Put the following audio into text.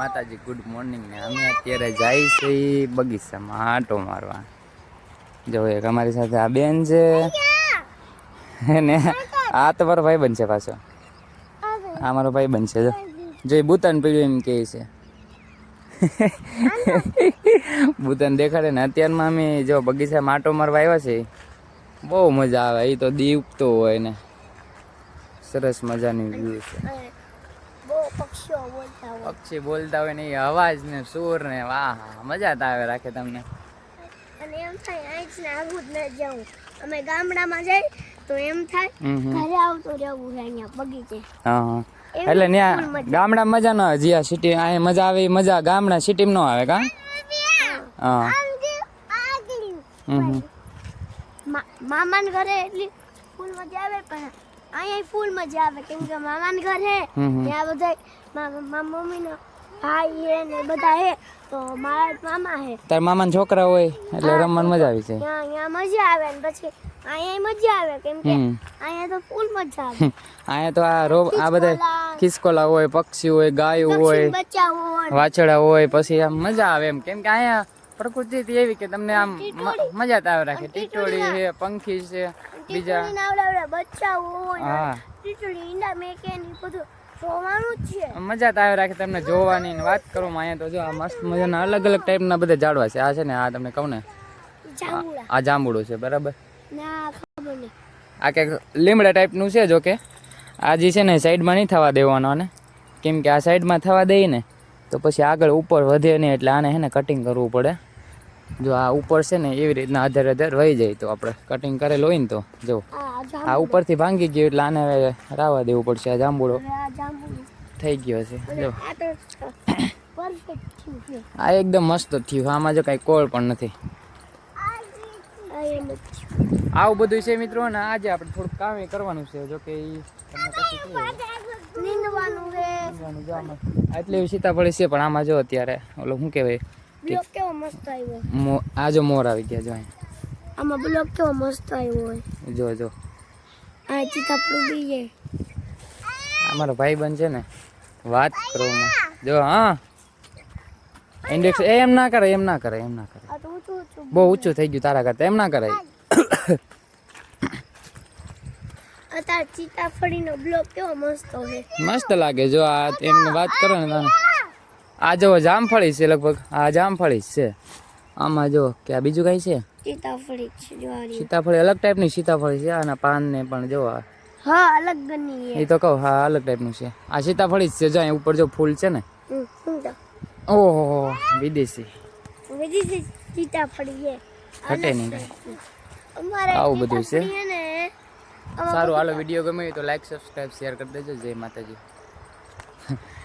માતાજી, good morning ને અમે અત્યારે જાય છે બગીચામાં આંટો મારવા. જો એક અમારી સાથે આ બેન છે ને આ તમારો ભાઈ બનશે પાછો. આ મારો ભાઈ બનશે. જો બુતાન પીડ્યું એમ કે છે. બુતાન દેખાડે ને. અત્યારમાં અમે જો બગીચામાં આંટો મારવા આવ્યા છે. બહુ મજા આવે. એ તો દીપતો હોય ને સરસ મજાની વ્યૂ છે. પક્ષી બોલતા હોય ને એ અવાજ ને સુર ને વાહ મજા આવે રાખે તમને. અને એમ થાય આજ ને આવું જ ન જાઉં. અમે ગામડામાં જઈ તો એમ થાય ઘરે આવતું રહેવું છે અહીંયા બગીચે. હા એટલે ત્યાં ગામડા મજા ન આવે. જ્યાં સિટી અહીંયા મજા આવે મજા ગામડા સિટીમાં ન આવે કા. હા મામાને ઘરે એટલી ફૂલ મજા આવે પણ અહીંયા ફૂલ મજા આવે કેમ કે મામાને ઘર હે ત્યાં બધા મારા મમ્મીનો ભાઈ હે ને બધા હે તો મારા મામા હે. તાર મામાના છોકરા હોય એટલે રમવાની મજા આવી છે. અહીંયા મજા આવે ને પછી અહીંયા મજા આવે કેમ કે અહીંયા તો ફૂલ મજા આવે. અહીંયા તો આ બધા ખિસકોલા હોય, પક્ષી હોય, ગાયો હોય, વાછડા હોય, પછી આમ મજા આવે એમ કેમ કે અહીંયા પ્રકૃતિ એવી કે તમને આમ મજા જ આવે રાખે. ટીટોળી છે, પંખી છે, બીજા બચ્ચા હોય ટીટોળી ઈંડા મેકે ને બધું જોવાનું જ છે. મજા જ આવે રાખે તમને જોવાની ને વાત કરું. અહીંયા તો જો આ મસ્ત મજાના અલગ અલગ ટાઈપના બધા ઝાડવા છે. આ છે ને આ તમને કહું ને આ જાંબુડો છે બરાબર. આ કંઈક લીમડા ટાઈપનું છે. જો કે આ જે છે ને સાઈડમાં નહીં થવા દેવાનો ને કેમ કે આ સાઈડમાં થવા દઈએ ને તો પછી આગળ ઉપર વધે નહીં એટલે આને છે ને કટિંગ કરવું પડે. જો આ ઉપર છે ને એવી રીતના આધાર વહી જાય તો આપણે કટિંગ કરેલું હોય ને તો જો આ ઉપરથી ભાંગી ગયું એટલે આને રાવા દેવું પડશે. આ જાંબુડો થઈ ગયો છે. જો આ એકદમ મસ્ત થયું. આમાં જો કાંઈ કોળ પણ નથી. આવું બધું છે મિત્રો. ને આજે આપણે થોડુંક કામ કરવાનું છે. જો કે એટલે સીતાફળી છે પણ આમાં જો અત્યારે ઓલો શું કહેવાય કેવો મસ્ત આવ્યો. આ જો મોર આવી ગયા. જો આમાં બ્લોક કેવો મસ્ત આવ્યો હોય. જો આ સીતાફળ બી છે. અમારો ભાઈ બન છે ને વાત કરો જો. હા ઇન્ડેક્સ એમ ના કરે. બહુ ઊંચું થઈ ગયું તારા કરતા. એમ ના કરાય. અત્યારે સીતાફળીનો બ્લોક કેવો મસ્ત હોય. મસ્ત લાગે. જો આ એમને વાત કરો ને તમે આ જો જામફળી છે લગભગ. આ જામફળી છે. આમાં જો કે આ બીજું કઈ છે સીતાફળી અલગ ટાઈપની સીતાફળી છે. આના પાન ને પણ જો હા અલગ ગની એ તો કહું. હા અલગ ટાઈપનું છે. આ સીતાફળી જ છે. જો અહીં ઉપર જો ફૂલ છે ને ઓહો વિદેશી સીતાફળી છે. ઘટે નહીં. આવું બધું છે. સારું હાલો વિડીયો ગમે તો લાઈક, સબસ્ક્રાઈબ, શેર કરી દેજો. જય માતાજી.